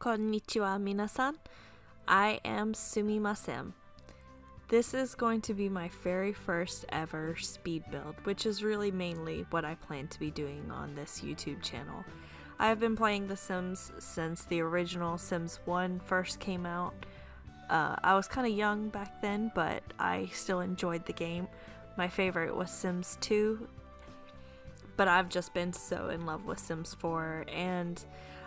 こんにちわ皆さん. I am SumimaSim. This is going to be my very first ever speed build, which is really mainly what I plan to be doing on this YouTube channel. I have been playing The Sims since the original Sims 1 first came out. I was kind of young back then, but I still enjoyed the game. My favorite was Sims 2, but I've just been so in love with Sims 4, and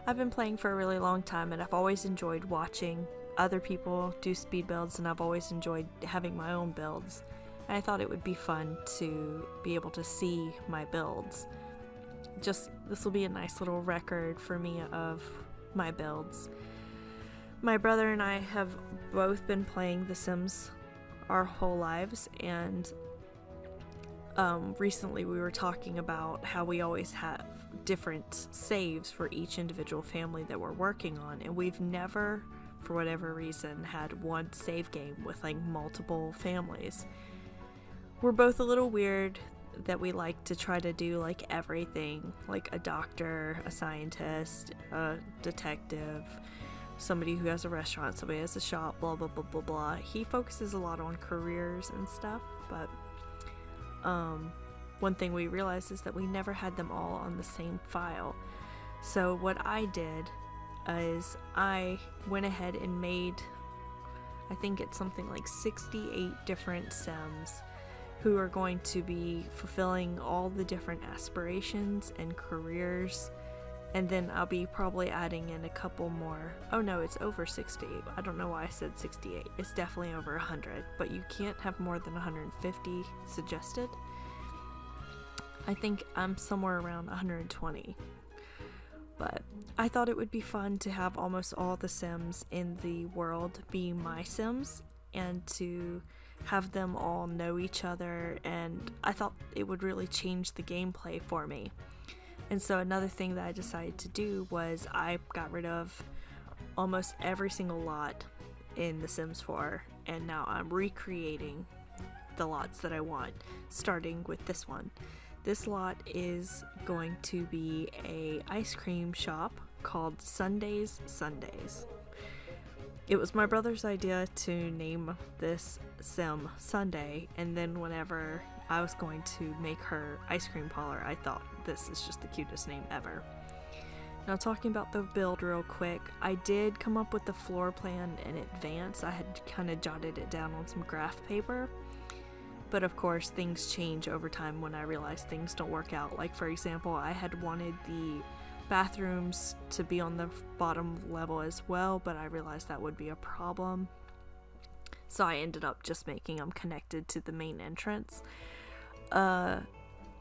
I've been playing for a really long time, and I've always enjoyed watching other people do speed builds, and I've always enjoyed having my own builds. And I thought it would be fun to be able to see my builds. This will be a nice little record for me of my builds. My brother and I have both been playing The Sims our whole lives, and recently we were talking about how we always have different saves for each individual family that we're working on, and we've never, for whatever reason, had one save game with like multiple families. We're both a little weird that we like to try to do like everything, like a doctor, a scientist, a detective, somebody who has a restaurant, somebody has a shop, blah blah blah blah blah. He focuses a lot on careers and stuff, but one thing we realized is that we never had them all on the same file. So what I did is I went ahead and made, I think it's something like 68 different Sims who are going to be fulfilling all the different aspirations and careers, and then I'll be probably adding in a couple more. Oh no, it's over 68. I don't know why I said 68. It's definitely over 100, but you can't have more than 150 suggested. I think I'm somewhere around 120. But I thought it would be fun to have almost all the Sims in the world be my Sims, and to have them all know each other, and I thought it would really change the gameplay for me. And so another thing that I decided to do was I got rid of almost every single lot in The Sims 4, and now I'm recreating the lots that I want, starting with this one. This lot is going to be a ice cream shop called Sundaes. It was my brother's idea to name this Sim Sunday, and then whenever I was going to make her ice cream parlor, I thought this is just the cutest name ever. Now, talking about the build real quick, I did come up with the floor plan in advance. I had kind of jotted it down on some graph paper. But of course, things change over time when I realize things don't work out. Like, for example, I had wanted the bathrooms to be on the bottom level as well, but I realized that would be a problem. So I ended up just making them connected to the main entrance.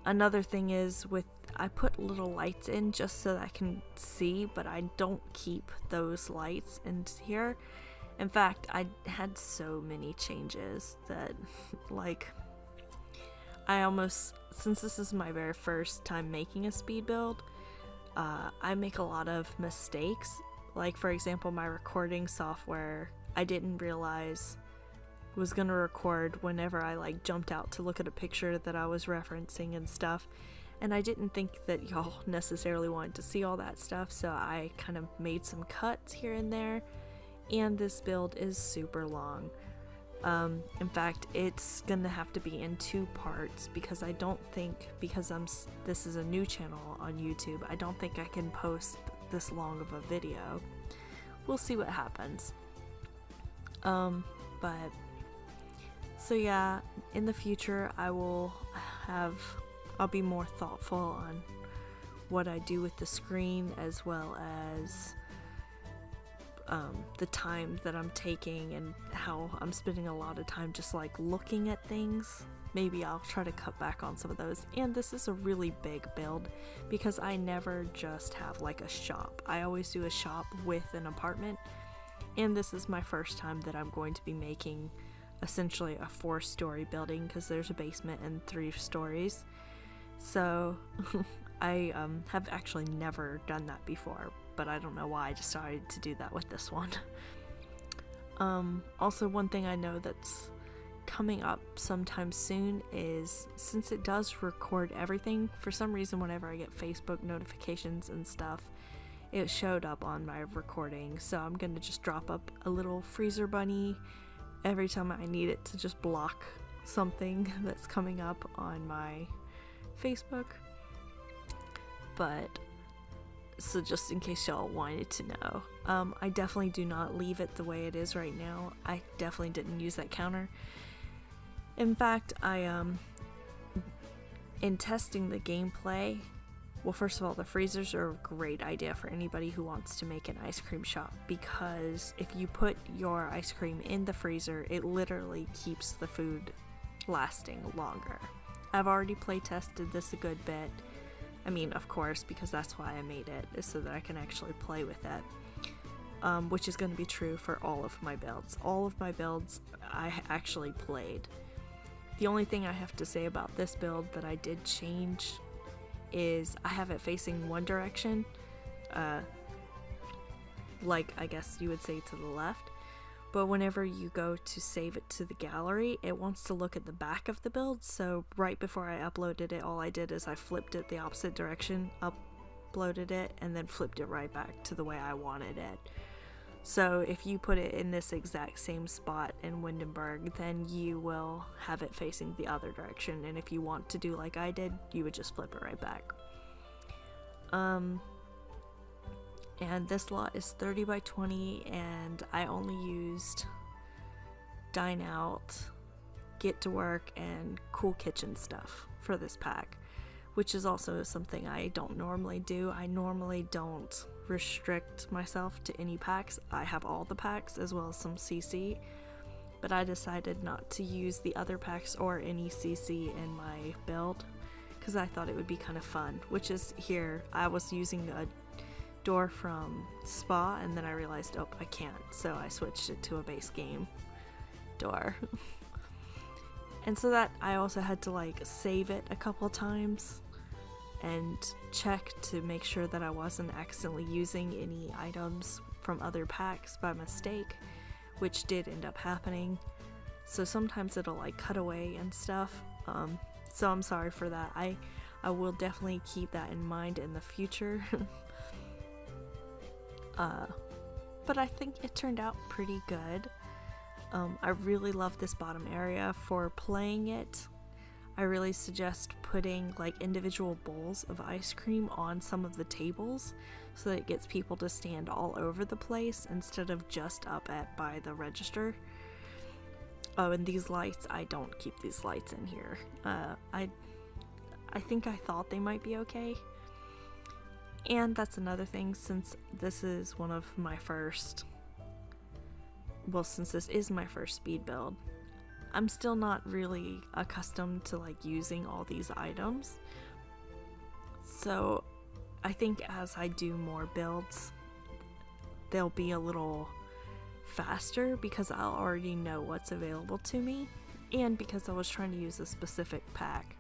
Another thing is I put little lights in just so that I can see, but I don't keep those lights in here. In fact, I had so many changes that, like, since this is my very first time making a speed build, I make a lot of mistakes. Like, for example, my recording software, I didn't realize was gonna record whenever I, like, jumped out to look at a picture that I was referencing and stuff. And I didn't think that y'all necessarily wanted to see all that stuff, so I kind of made some cuts here and there. And this build is super long. In fact, it's gonna have to be in 2 parts, because I don't think, this is a new channel on YouTube, I don't think I can post this long of a video. We'll see what happens. So yeah, in the future I'll be more thoughtful on what I do with the screen, as well as the time that I'm taking, and how I'm spending a lot of time just like looking at things. Maybe I'll try to cut back on some of those. And this is a really big build, because I never just have like a shop. I always do a shop with an apartment, and this is my first time that I'm going to be making essentially a 4-story building, because there's a basement and 3 stories. So I have actually never done that before, but I don't know why I decided to do that with this one. Also, one thing I know that's coming up sometime soon is, since it does record everything, for some reason whenever I get Facebook notifications and stuff, it showed up on my recording. So I'm gonna just drop up a little freezer bunny every time I need it to just block something that's coming up on my Facebook. But so just in case y'all wanted to know, I definitely do not leave it the way it is right now. I definitely didn't use that counter. In fact, in testing the gameplay, well, first of all, the freezers are a great idea for anybody who wants to make an ice cream shop, because if you put your ice cream in the freezer, it literally keeps the food lasting longer. I've already play tested this a good bit. I mean, of course, because that's why I made it, is so that I can actually play with it, which is going to be true for all of my builds. All of my builds I actually played. The only thing I have to say about this build that I did change is I have it facing one direction, like I guess you would say to the left, but whenever you go to save it to the gallery, it wants to look at the back of the build. So right before I uploaded it, all I did is I flipped it the opposite direction, uploaded it, and then flipped it right back to the way I wanted it. So if you put it in this exact same spot in Windenburg, then you will have it facing the other direction, and if you want to do like I did, you would just flip it right back. And this lot is 30 by 20, and I only used Dine Out, Get to Work, and Cool Kitchen stuff for this pack, which is also something I don't normally do. I normally don't restrict myself to any packs. I have all the packs as well as some CC, but I decided not to use the other packs or any CC in my build because I thought it would be kind of fun, which is here. I was using a door from Spa, and then I realized, oh, I can't, so I switched it to a base game door. And so that I also had to like save it a couple times and check to make sure that I wasn't accidentally using any items from other packs by mistake, which did end up happening. So sometimes it'll like cut away and stuff, so I'm sorry for that. I will definitely keep that in mind in the future. But I think it turned out pretty good. I really love this bottom area. For playing it, I really suggest putting like individual bowls of ice cream on some of the tables so that it gets people to stand all over the place instead of just up by the register. Oh, and these lights, I don't keep these lights in here. I think I thought they might be okay. And that's another thing, since this is one of my first, well, since this is my first speed build, I'm still not really accustomed to like using all these items. So I think as I do more builds, they'll be a little faster because I'll already know what's available to me, and because I was trying to use a specific pack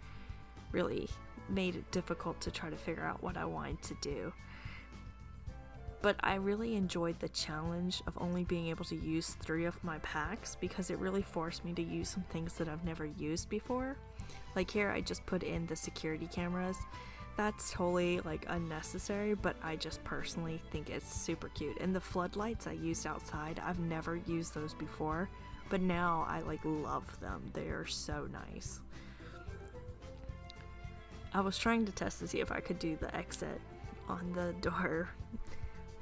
really made it difficult to try to figure out what I wanted to do. But I really enjoyed the challenge of only being able to use 3 of my packs because it really forced me to use some things that I've never used before. Like here I just put in the security cameras. That's totally like unnecessary, but I just personally think it's super cute. And the floodlights I used outside, I've never used those before, but now I like love them. They are so nice. I was trying to test to see if I could do the exit on the door,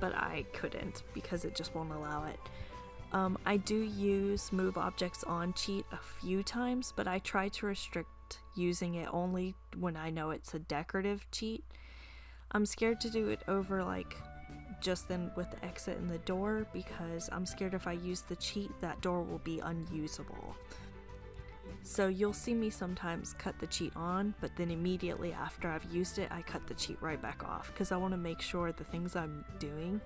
but I couldn't because it just won't allow it. I do use move objects on cheat a few times, but I try to restrict using it only when I know it's a decorative cheat. I'm scared to do it over like just then with the exit and the door because I'm scared if I use the cheat that door will be unusable. So you'll see me sometimes cut the cheat on, but then immediately after I've used it, I cut the cheat right back off because I want to make sure the things I'm doing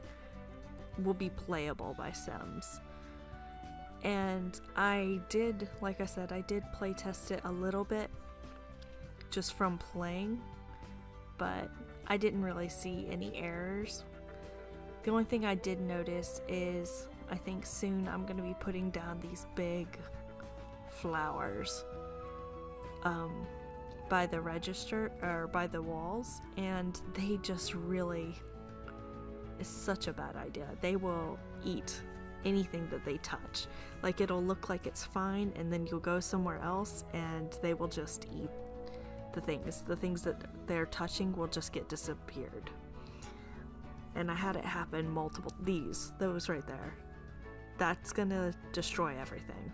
will be playable by Sims. And I did, like I said, I did play test it a little bit just from playing, but I didn't really see any errors. The only thing I did notice is I think soon I'm going to be putting down these big flowers by the register or by the walls, and they just really is such a bad idea. They will eat anything that they touch. Like, it'll look like it's fine, and then you'll go somewhere else and they will just eat the things that they're touching will just get disappeared. And I had it happen multiple, those right there. That's gonna destroy everything.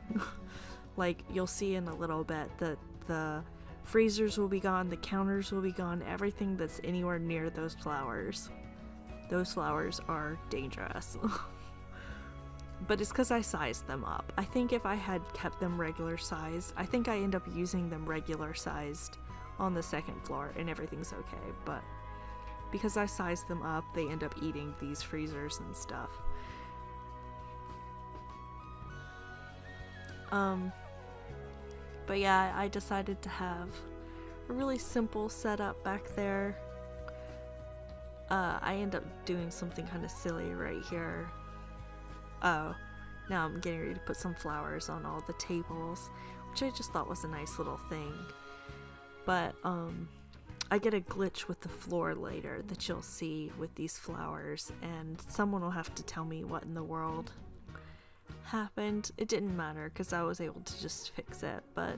Like, you'll see in a little bit that the freezers will be gone, the counters will be gone, everything that's anywhere near those flowers. Those flowers are dangerous. But it's because I sized them up. I think if I had kept them regular sized, I think I end up using them regular sized on the second floor and everything's okay. But because I sized them up, they end up eating these freezers and stuff. But yeah, I decided to have a really simple setup back there. I end up doing something kind of silly right here. Oh, now I'm getting ready to put some flowers on all the tables, which I just thought was a nice little thing. But I get a glitch with the floor later that you'll see with these flowers, and someone will have to tell me what in the world happened. It didn't matter because I was able to just fix it, but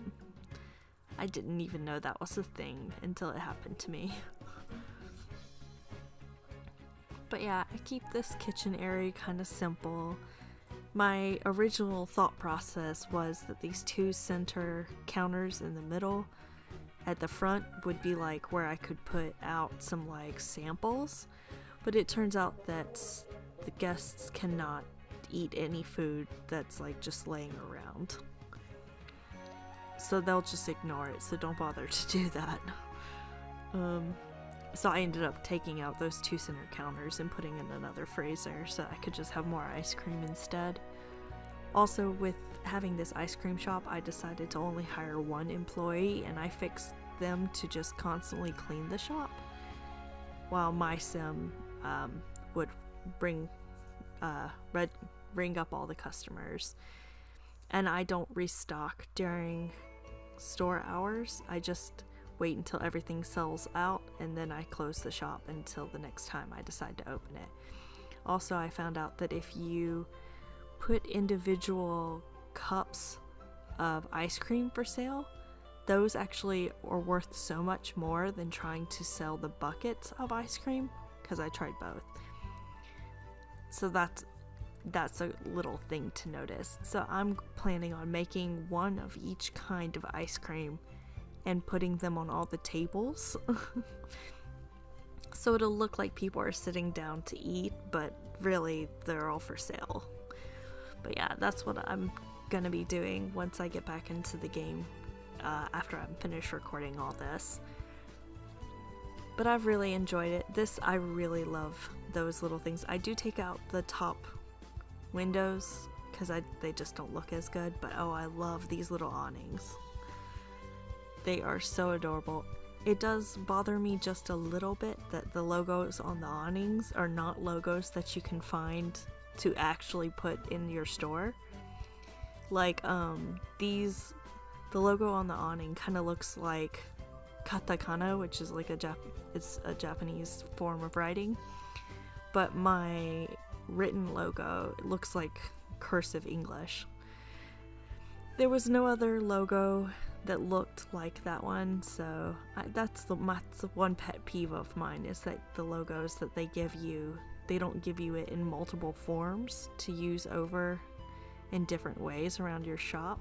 I didn't even know that was a thing until it happened to me. But yeah, I keep this kitchen area kind of simple. My original thought process was that these two center counters in the middle at the front would be like where I could put out some like samples, but it turns out that the guests cannot eat any food that's like just laying around, so they'll just ignore it, so don't bother to do that. So I ended up taking out those two center counters and putting in another freezer so I could just have more ice cream instead. Also, with having this ice cream shop, I decided to only hire one employee, and I fixed them to just constantly clean the shop, while my sim would bring up all the customers. And I don't restock during store hours. I just wait until everything sells out, and then I close the shop until the next time I decide to open it. Also, I found out that if you put individual cups of ice cream for sale, those actually are worth so much more than trying to sell the buckets of ice cream, because I tried both. So that's a little thing to notice. So I'm planning on making one of each kind of ice cream and putting them on all the tables. So it'll look like people are sitting down to eat, but really they're all for sale. But yeah, that's what I'm gonna be doing once I get back into the game, after I'm finished recording all this. But I've really enjoyed it. I really love those little things. I do take out the top windows because they just don't look as good, but oh, I love these little awnings. They are so adorable. It does bother me just a little bit that the logos on the awnings are not logos that you can find to actually put in your store. Like, the logo on the awning kind of looks like katakana, which is like it's a Japanese form of writing, but my written logo looks like cursive English. There was no other logo that looked like that one, so that's the one pet peeve of mine, is that the logos that they give you, they don't give you it in multiple forms to use over in different ways around your shop.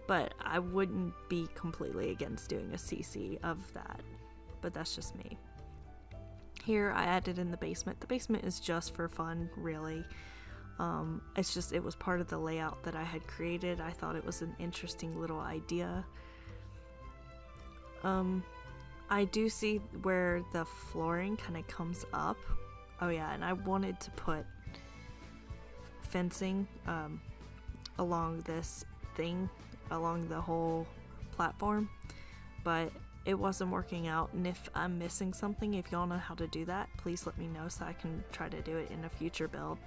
But I wouldn't be completely against doing a CC of that, but that's just me. Here I added in the basement. The basement is just for fun, really. It was part of the layout that I had created. I thought it was an interesting little idea. I do see where the flooring kind of comes up. Oh yeah, and I wanted to put fencing along this thing, along the whole platform, but it wasn't working out. And if I'm missing something, if y'all know how to do that, please let me know so I can try to do it in a future build.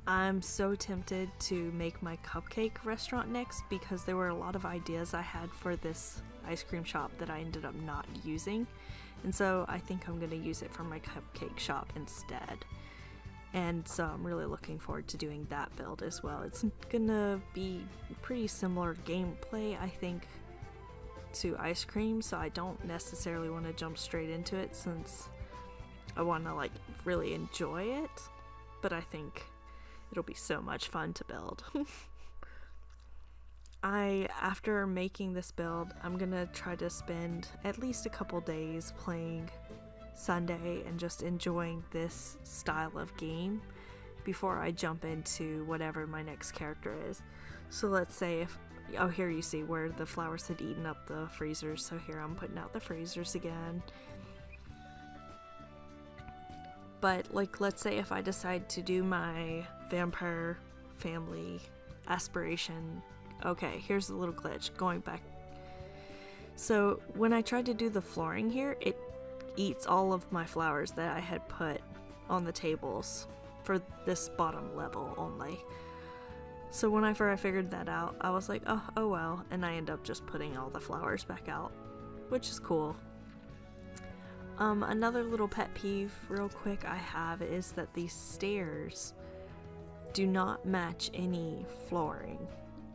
I'm so tempted to make my cupcake restaurant next, because there were a lot of ideas I had for this ice cream shop that I ended up not using, And so I think I'm going to use it for my cupcake shop instead. And so I'm really looking forward to doing that build as well. It's gonna be pretty similar gameplay, I think, to ice cream, so I don't necessarily want to jump straight into it since I want to like really enjoy it, but I think it'll be so much fun to build. After making this build, I'm gonna try to spend at least a couple days playing Sunday and just enjoying this style of game before I jump into whatever my next character is. So let's say oh, here you see where the flowers had eaten up the freezers, so here I'm putting out the freezers again. But like, let's say if I decide to do my vampire family aspiration. Okay, here's a little glitch going back. So when I tried to do the flooring here, it eats all of my flowers that I had put on the tables for this bottom level only. So whenever I figured that out, I was like, oh well, and I end up just putting all the flowers back out, which is cool. Another little pet peeve real quick I have is that these stairs do not match any flooring,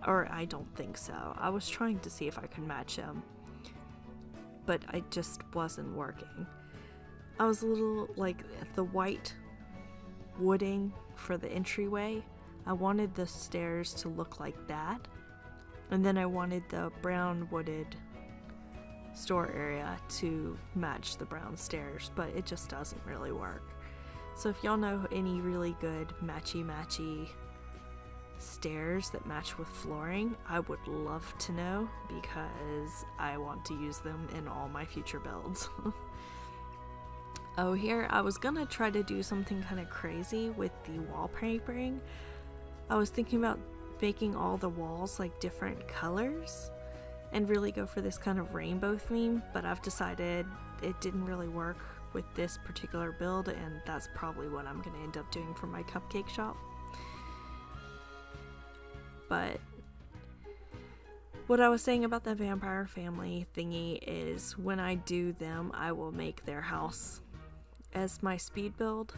or I don't think so. I was trying to see if I could match them, but it just wasn't working. I was a little like the white wooding for the entryway. I wanted the stairs to look like that, and then I wanted the brown wooded store area to match the brown stairs, but it just doesn't really work. So if y'all know any really good matchy stairs that match with flooring, I would love to know, because I want to use them in all my future builds. Oh, here I was gonna try to do something kind of crazy with the wallpapering. I was thinking about making all the walls like different colors and really go for this kind of rainbow theme, but I've decided it didn't really work with this particular build, and that's probably what I'm gonna end up doing for my cupcake shop. But what I was saying about the vampire family thingy is when I do them, I will make their house as my speed build,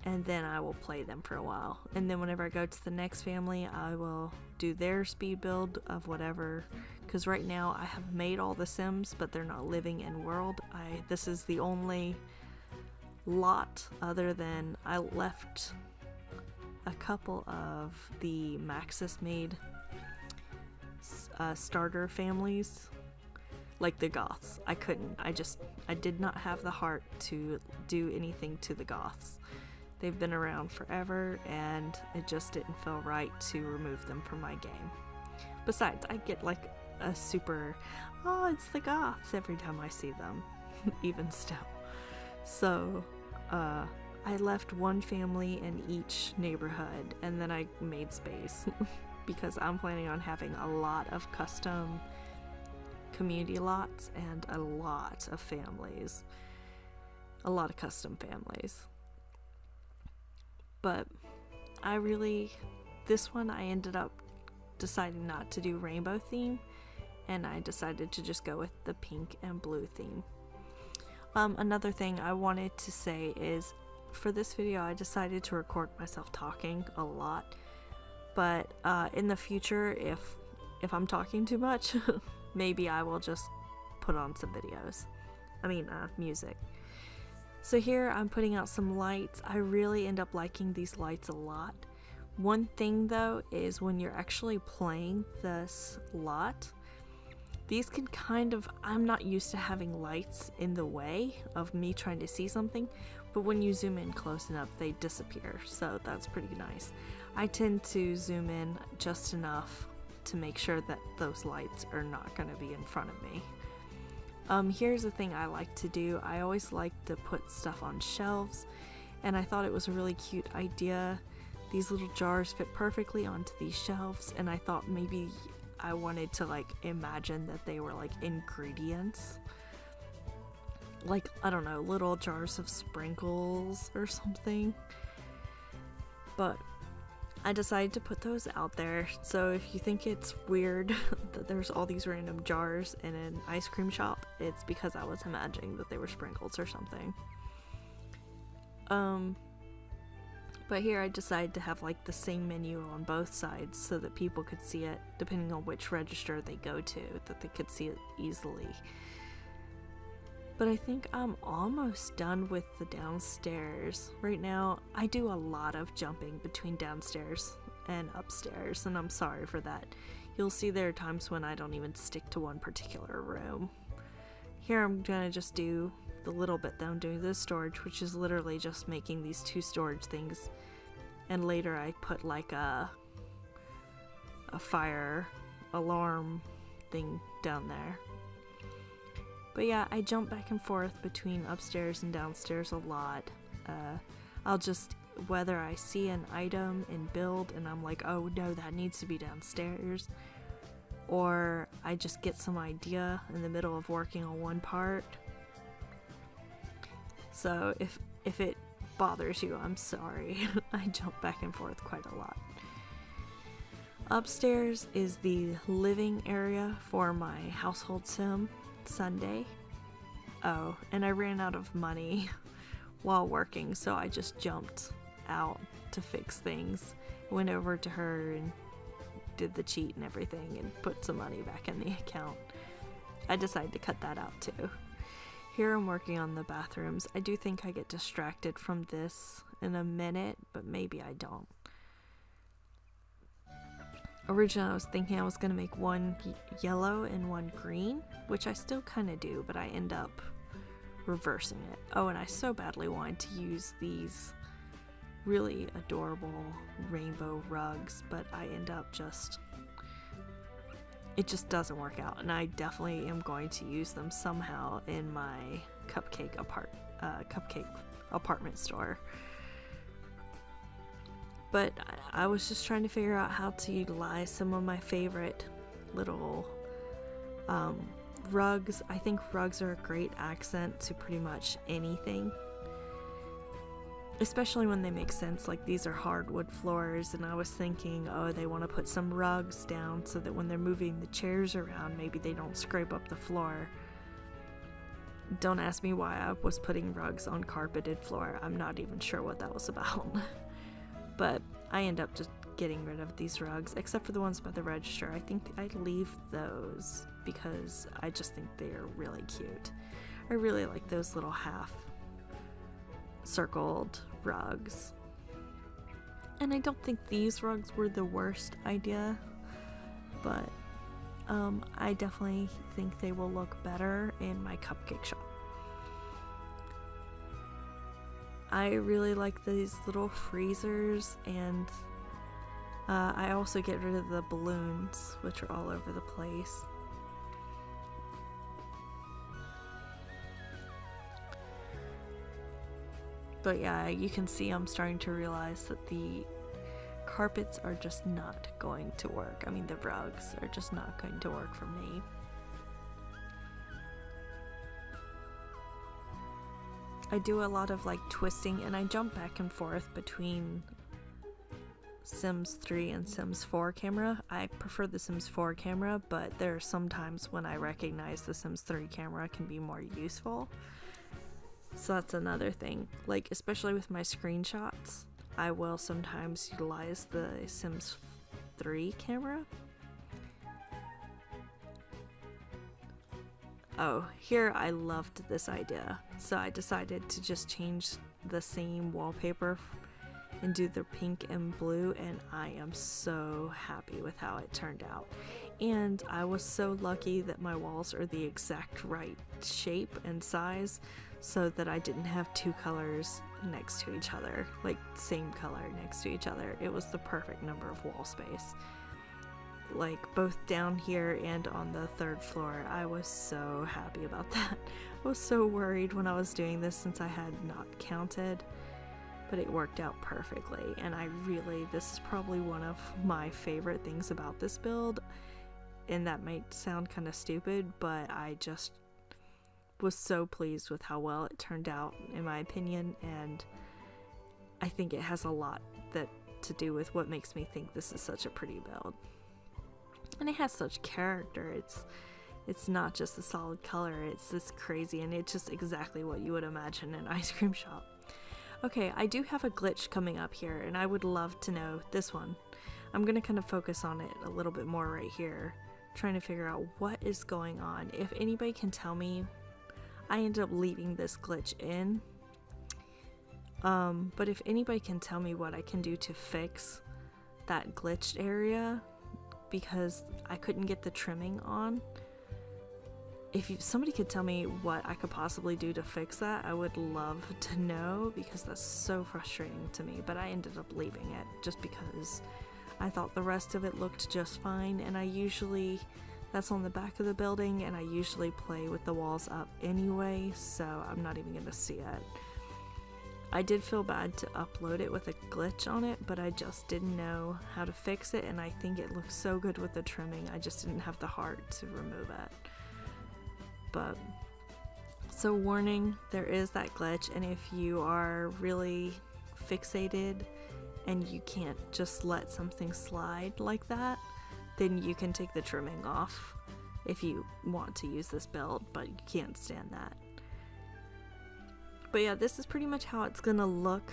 and then I will play them for a while. And then whenever I go to the next family, I will do their speed build of whatever, because right now I have made all the Sims, but they're not living in world. This is the only lot, other than I left a couple of the Maxis made starter families, like the Goths. I did not have the heart to do anything to the Goths. They've been around forever, and it just didn't feel right to remove them from my game. Besides, I get like a super, oh, it's the Goths every time I see them, even still. So, I left one family in each neighborhood, and then I made space because I'm planning on having a lot of custom community lots and a lot of families. A lot of custom families. But this one I ended up deciding not to do rainbow theme, and I decided to just go with the pink and blue theme. Another thing I wanted to say is, for this video I decided to record myself talking a lot, but in the future, if I'm talking too much, maybe I will just put on some videos. Music. So here I'm putting out some lights. I really end up liking these lights a lot. One thing though is when you're actually playing this lot, these can I'm not used to having lights in the way of me trying to see something, but when you zoom in close enough, they disappear, so that's pretty nice. I tend to zoom in just enough to make sure that those lights are not going to be in front of me. Here's the thing I like to do. I always like to put stuff on shelves, and I thought it was a really cute idea. These little jars fit perfectly onto these shelves, and I thought maybe I wanted to imagine that they were ingredients. I don't know, little jars of sprinkles or something. But I decided to put those out there. So if you think it's weird that there's all these random jars in an ice cream shop, it's because I was imagining that they were sprinkles or something. But here I decided to have like the same menu on both sides so that people could see it depending on which register they go to, that they could see it easily. But I think I'm almost done with the downstairs. Right now, I do a lot of jumping between downstairs and upstairs, and I'm sorry for that. You'll see there are times when I don't even stick to one particular room. Here I'm gonna just do the little bit that I'm doing this storage, which is literally just making these 2 storage things, and later I put like a fire alarm thing down there. But yeah, I jump back and forth between upstairs and downstairs a lot. I'll just, whether I see an item in build and I'm like, oh no, that needs to be downstairs, or I just get some idea in the middle of working on one part. So if it bothers you, I'm sorry. I jump back and forth quite a lot. Upstairs is the living area for my household sim, Sunday. Oh, and I ran out of money while working, so I just jumped out to fix things. Went over to her and did the cheat and everything and put some money back in the account. I decided to cut that out too. Here I'm working on the bathrooms. I do think I get distracted from this in a minute, but maybe I don't. Originally I was thinking I was going to make one yellow and one green, which I still kind of do, but I end up reversing it. Oh, and I so badly wanted to use these really adorable rainbow rugs, but I end up it just doesn't work out, and I definitely am going to use them somehow in my cupcake apartment store. But I was just trying to figure out how to utilize some of my favorite little rugs. I think rugs are a great accent to pretty much anything, especially when they make sense. Like, these are hardwood floors, and I was thinking, oh, they want to put some rugs down so that when they're moving the chairs around, maybe they don't scrape up the floor. Don't ask me why I was putting rugs on carpeted floor. I'm not even sure what that was about. But I end up just getting rid of these rugs, except for the ones by the register. I think I'd leave those because I just think they are really cute. I really like those little half circled rugs. And I don't think these rugs were the worst idea, but I definitely think they will look better in my cupcake shop. I really like these little freezers, and I also get rid of the balloons, which are all over the place. But yeah, you can see I'm starting to realize that the carpets are just not going to work. I mean, the rugs are just not going to work for me. I do a lot of like twisting, and I jump back and forth between Sims 3 and Sims 4 camera. I prefer the Sims 4 camera, but there are some times when I recognize the Sims 3 camera can be more useful. So that's another thing. Like, especially with my screenshots, I will sometimes utilize the Sims 3 camera. Oh, here I loved this idea, so I decided to just change the same wallpaper and do the pink and blue, and I am so happy with how it turned out. And I was so lucky that my walls are the exact right shape and size, so that I didn't have 2 colors next to each other, like same color next to each other. It was the perfect number of wall space. Like, both down here and on the 3rd floor. I was so happy about that. I was so worried when I was doing this since I had not counted, but it worked out perfectly, and this is probably one of my favorite things about this build, and that might sound kind of stupid, but I just was so pleased with how well it turned out, in my opinion, and I think it has a lot that to do with what makes me think this is such a pretty build. And it has such character. It's not just a solid color, it's this crazy, and it's just exactly what you would imagine in an ice cream shop. Okay, I do have a glitch coming up here, and I would love to know this one. I'm gonna kind of focus on it a little bit more right here, trying to figure out what is going on. If anybody can tell me, I ended up leaving this glitch in. But if anybody can tell me what I can do to fix that glitched area, because I couldn't get the trimming on. If somebody could tell me what I could possibly do to fix that, I would love to know, because that's so frustrating to me. But I ended up leaving it just because I thought the rest of it looked just fine, and that's on the back of the building, and I usually play with the walls up anyway, so I'm not even gonna see it. I did feel bad to upload it with a glitch on it, but I just didn't know how to fix it, and I think it looks so good with the trimming, I just didn't have the heart to remove it. But, so warning, there is that glitch, and if you are really fixated and you can't just let something slide like that, then you can take the trimming off if you want to use this build, but you can't stand that. But yeah, this is pretty much how it's gonna look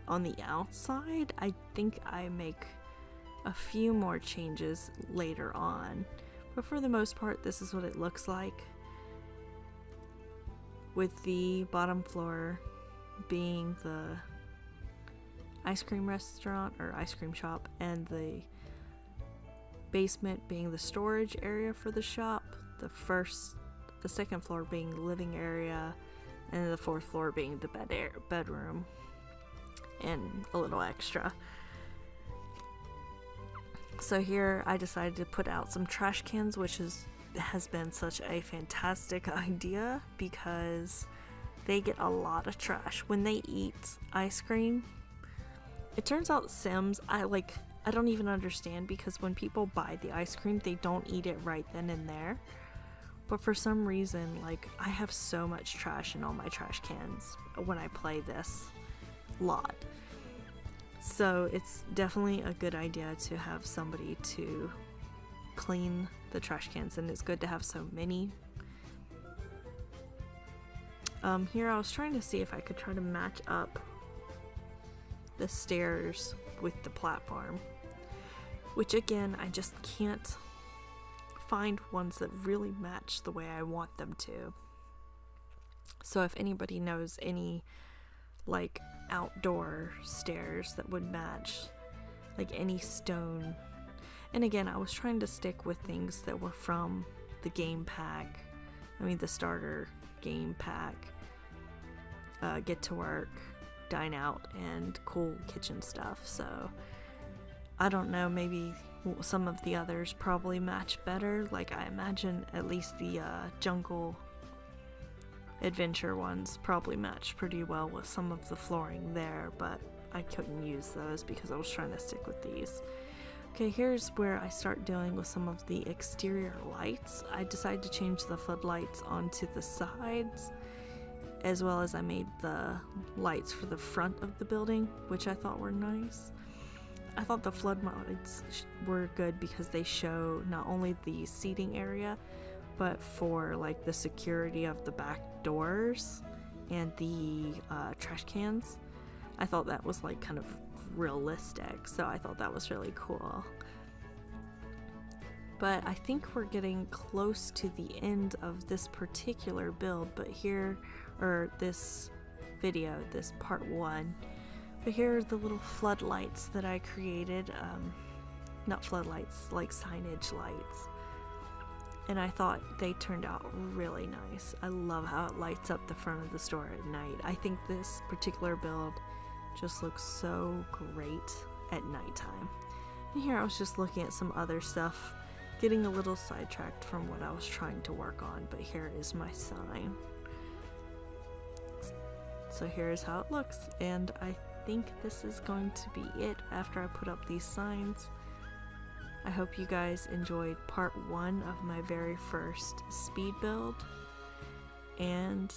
on the outside. I think I make a few more changes later on, but for the most part, this is what it looks like, with the bottom floor being the ice cream restaurant or ice cream shop, and the basement being the storage area for the shop, the second floor being the living area, and the fourth floor being the bedroom and a little extra. So here I decided to put out some trash cans, which has been such a fantastic idea, because they get a lot of trash when they eat ice cream. It turns out Sims, I don't even understand, because when people buy the ice cream, they don't eat it right then and there. But for some reason, I have so much trash in all my trash cans when I play this lot. So it's definitely a good idea to have somebody to clean the trash cans, and it's good to have so many. Here I was trying to see if I could try to match up the stairs with the platform, which again, I just can't find ones that really match the way I want them to. So if anybody knows any outdoor stairs that would match, any stone. And again, I was trying to stick with things that were from the game pack, the starter game pack, Get to Work, Dine Out, and Cool Kitchen stuff. So I don't know, maybe some of the others probably match better. I imagine at least the jungle adventure ones probably match pretty well with some of the flooring there, but I couldn't use those because I was trying to stick with these. Okay, here's where I start dealing with some of the exterior lights. I decided to change the floodlights onto the sides, as well as I made the lights for the front of the building, which I thought were nice. I thought the floodlights were good because they show not only the seating area, but for the security of the back doors and the trash cans. I thought that was kind of realistic, so I thought that was really cool. But I think we're getting close to the end of this particular build, but here, or this video, this part 1. But here are the little floodlights that I created, not floodlights, signage lights. And I thought they turned out really nice. I love how it lights up the front of the store at night. I think this particular build just looks so great at nighttime. And here I was just looking at some other stuff, getting a little sidetracked from what I was trying to work on, but here is my sign. So here's how it looks, and I think this is going to be it after I put up these signs. I hope you guys enjoyed part 1 of my very first speed build, and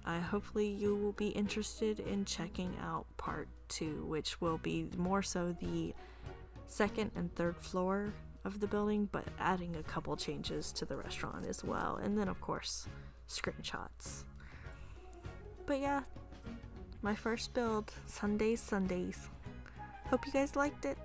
hopefully you will be interested in checking out part 2, which will be more so the second and third floor of the building, but adding a couple changes to the restaurant as well, and then of course screenshots. But yeah, my first build, Sundaes. Hope you guys liked it.